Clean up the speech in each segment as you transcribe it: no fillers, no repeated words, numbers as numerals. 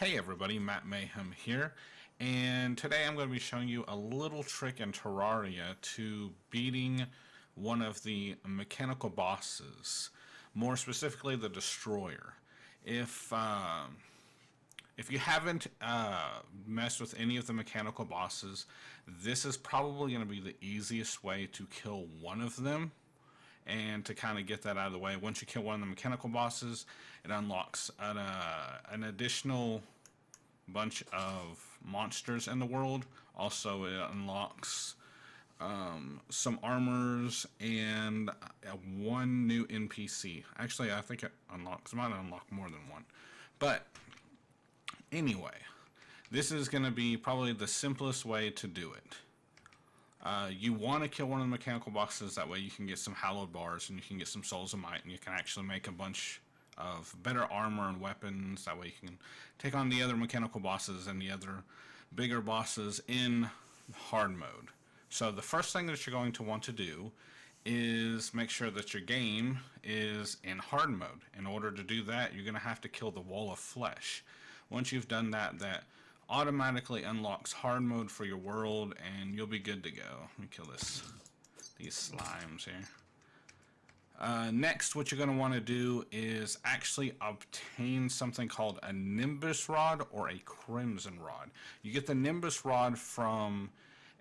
Hey everybody, Matt Mayhem here, and today I'm going to be showing you a little trick in Terraria to beating one of the mechanical bosses, more specifically the Destroyer. If you haven't messed with any of the mechanical bosses, this is probably going to be the easiest way to kill one of them. And to kind of get that out of the way, once you kill one of the mechanical bosses, it unlocks an additional bunch of monsters in the world. Also, it unlocks some armors and one new NPC. Actually, I think it might unlock more than one. But anyway, this is going to be probably the simplest way to do it. You want to kill one of the mechanical bosses, that way you can get some hallowed bars and you can get some souls of might, and you can actually make a bunch of better armor and weapons. That way you can take on the other mechanical bosses and the other bigger bosses in hard mode. So the first thing that you're going to want to do is make sure that your game is in hard mode. In order to do that, you're going to have to kill the wall of flesh. Once you've done that, that automatically unlocks hard mode for your world, and you'll be good to go. Let me kill these slimes here. Next, what you're going to want to do is actually obtain something called a Nimbus Rod or a Crimson Rod. You get the Nimbus Rod from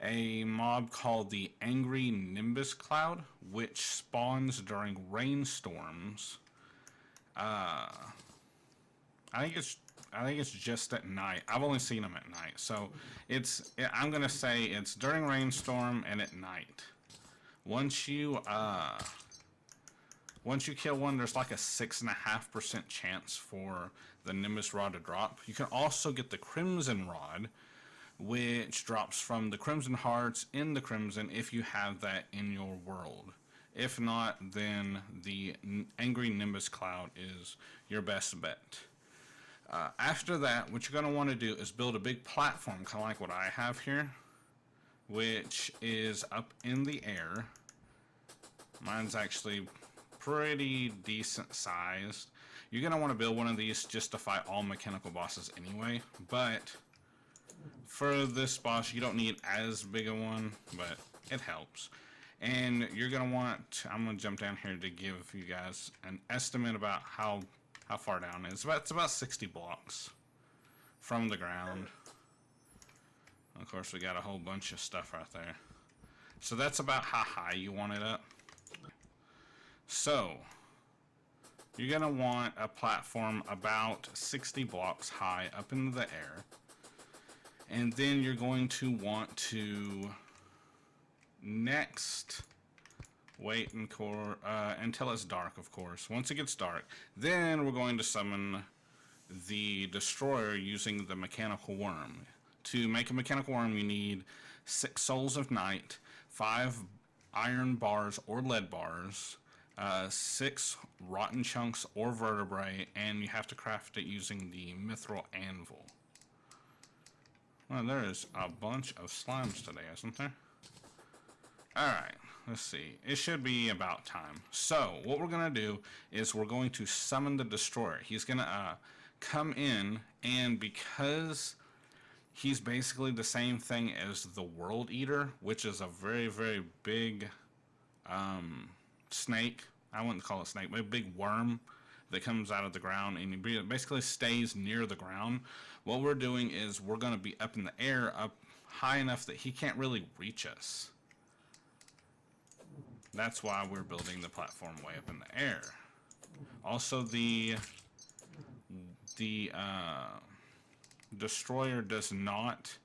a mob called the Angry Nimbus Cloud, which spawns during rainstorms. I think it's just at night. I've only seen them at night, so I'm gonna say it's during rainstorm and at night. Once you kill one, there's like a 6.5% chance for the Nimbus Rod to drop. You can also get the Crimson Rod, which drops from the Crimson Hearts in the Crimson if you have that in your world. If not, then the Angry Nimbus Cloud is your best bet. After that, what you're going to want to do is build a big platform, kind of like what I have here, which is up in the air. Mine's actually pretty decent sized. You're going to want to build one of these just to fight all mechanical bosses anyway, but for this boss you don't need as big a one, but it helps. And you're going to want, I'm going to jump down here to give you guys an estimate about how far down it is. It's about 60 blocks from the ground. Of course, we got a whole bunch of stuff right there. So that's about how high you want it up. So you're going to want a platform about 60 blocks high up into the air. And then you're going to want to next wait until it's dark, of course. Once it gets dark, then we're going to summon the Destroyer using the Mechanical Worm. To make a Mechanical Worm, you need 6 Souls of Night, 5 Iron Bars or Lead Bars, 6 Rotten Chunks or Vertebrae, and you have to craft it using the Mithril Anvil. Well, there is a bunch of slimes today, isn't there? Alright, let's see. It should be about time. So, what we're going to do is we're going to summon the Destroyer. He's going to come in, and because he's basically the same thing as the World Eater, which is a very, very big snake. I wouldn't call it a snake, but a big worm that comes out of the ground, and he basically stays near the ground. What we're doing is we're going to be up in the air, up high enough that he can't really reach us. That's why we're building the platform way up in the air. Also, the Destroyer does not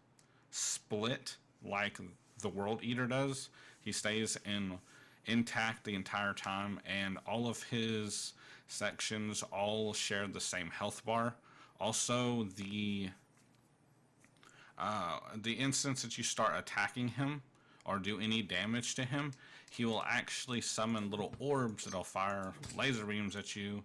split like the World Eater does. He stays intact the entire time, and all of his sections all share the same health bar. Also, the instance that you start attacking him or do any damage to him, he will actually summon little orbs that'll fire laser beams at you,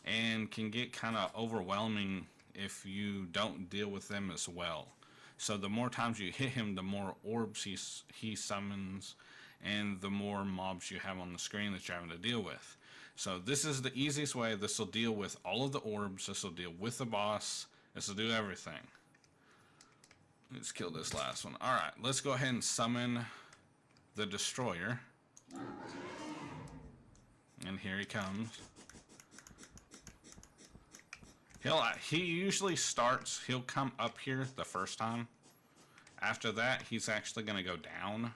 and can get kind of overwhelming if you don't deal with them as well. So the more times you hit him, the more orbs he summons, and the more mobs you have on the screen that you're having to deal with. So this is the easiest way. This will deal with all of the orbs. This will deal with the boss, This will do everything. Let's kill this last one. Alright, let's go ahead and summon the destroyer. And here he comes. He usually starts, he'll come up here the first time. After that, he's actually going to go down.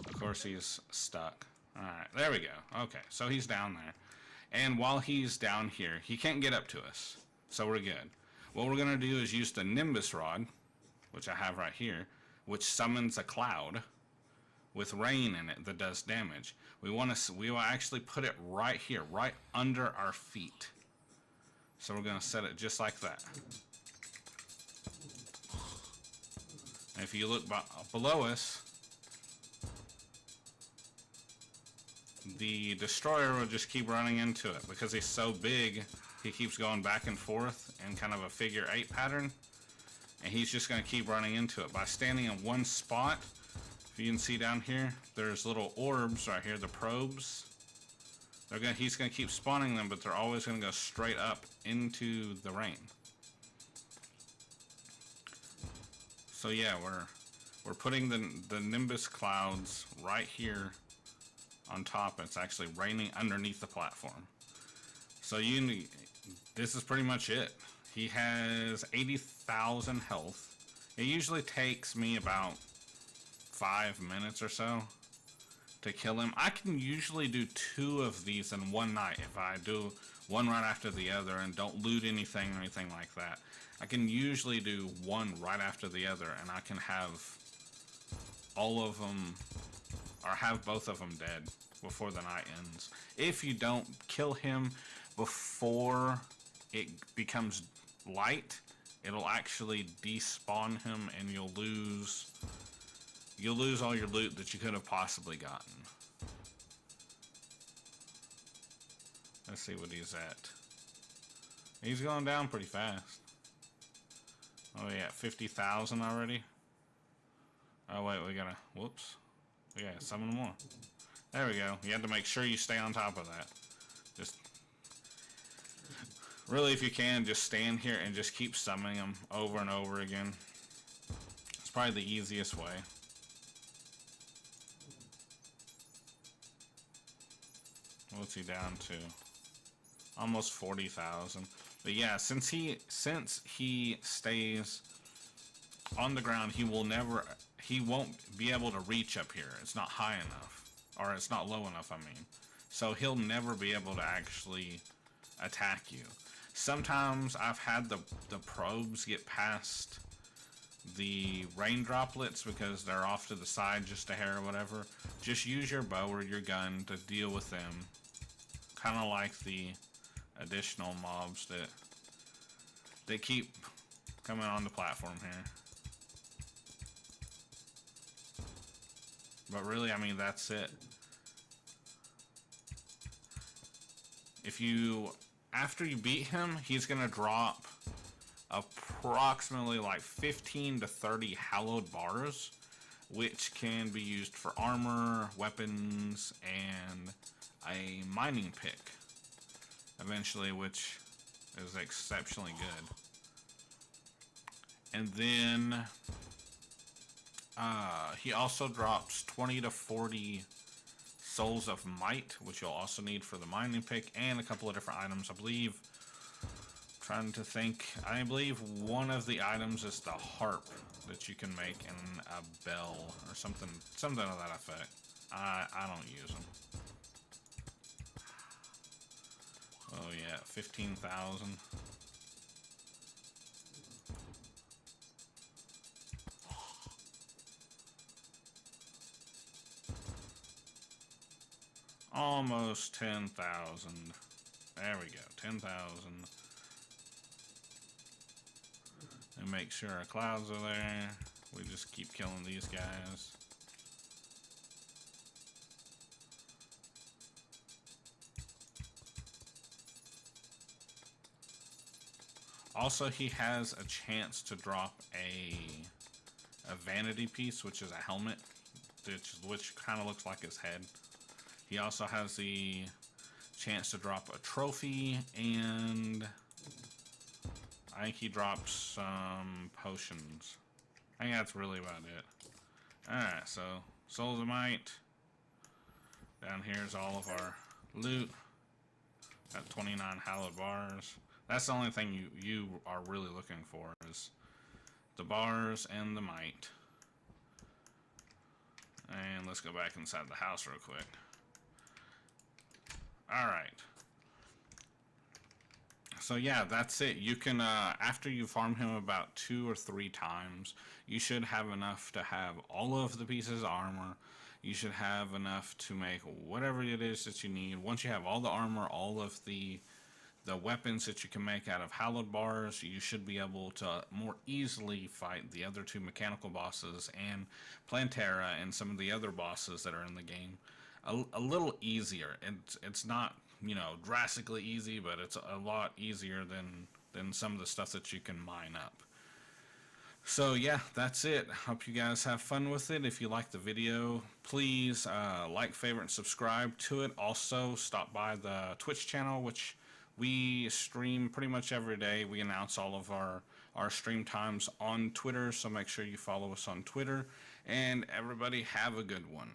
Of course, he's stuck. Alright, there we go. Okay, so he's down there. And while he's down here, he can't get up to us. So we're good. What we're going to do is use the Nimbus Rod, which I have right here, which summons a cloud with rain in it that does damage. We will actually put it right here, right under our feet. So we're going to set it just like that. And if you look below us, the destroyer will just keep running into it because he's so big. He keeps going back and forth in kind of a figure 8 pattern, and he's just going to keep running into it by standing in one spot. If you can see down here, there's little orbs right here, the probes. He's going to keep spawning them, but they're always going to go straight up into the rain. So yeah, we're putting the Nimbus clouds right here on top. It's actually raining underneath the platform. So this is pretty much it. He has 80,000 health. It usually takes me about 5 minutes or so to kill him. I can usually do 2 of these in one night if I do one right after the other and don't loot anything or anything like that. I can usually do one right after the other, and I can have all of them, or have both of them dead before the night ends. If you don't kill him before it becomes light, it'll actually despawn him, and you'll lose all your loot that you could have possibly gotten. Let's see what he's at. He's going down pretty fast. Oh yeah, 50,000 already. Oh wait, we gotta, whoops. We gotta summon more. There we go. You have to make sure you stay on top of that. Just, really if you can, just stand here and just keep summoning them over and over again. It's probably the easiest way. What's he down to? Almost 40,000. But yeah, since he stays on the ground, he won't be able to reach up here. It's not high enough, or it's not low enough, I mean. So he'll never be able to actually attack you. Sometimes I've had the probes get past the rain droplets because they're off to the side just a hair or whatever. Just use your bow or your gun to deal with them. Kind of like the additional mobs that keep coming on the platform here. But really, I mean, that's it. After you beat him, he's gonna drop approximately like 15 to 30 hallowed bars, which can be used for armor, weapons, and a mining pick eventually, which is exceptionally good. And then he also drops 20 to 40 souls of might, which you'll also need for the mining pick, and a couple of different items. I believe one of the items is the harp that you can make in a bell or something to that effect. I don't use them. Oh yeah, 15,000. Almost 10,000. There we go, 10,000. And make sure our clouds are there. We just keep killing these guys. Also, he has a chance to drop a vanity piece, which is a helmet, which kind of looks like his head. He also has the chance to drop a trophy, and I think he drops some potions. I think that's really about it. Alright, so Souls of Might. Down here's all of our loot. Got 29 hallowed bars. That's the only thing you are really looking for, is the bars and the might. And let's go back inside the house real quick. Alright. So yeah, that's it. You can, after you farm him about 2 or 3 times, you should have enough to have all of the pieces of armor. You should have enough to make whatever it is that you need. Once you have all the armor, all of the weapons that you can make out of hallowed bars, you should be able to more easily fight the other 2 mechanical bosses and Plantera and some of the other bosses that are in the game a little easier. It's not, you know, drastically easy, but it's a lot easier than some of the stuff that you can mine up. So yeah, that's it. Hope you guys have fun with it. If you like the video, please like, favorite, and subscribe to it. Also, stop by the Twitch channel, which we stream pretty much every day. We announce all of our stream times on Twitter, so make sure you follow us on Twitter. And everybody have a good one.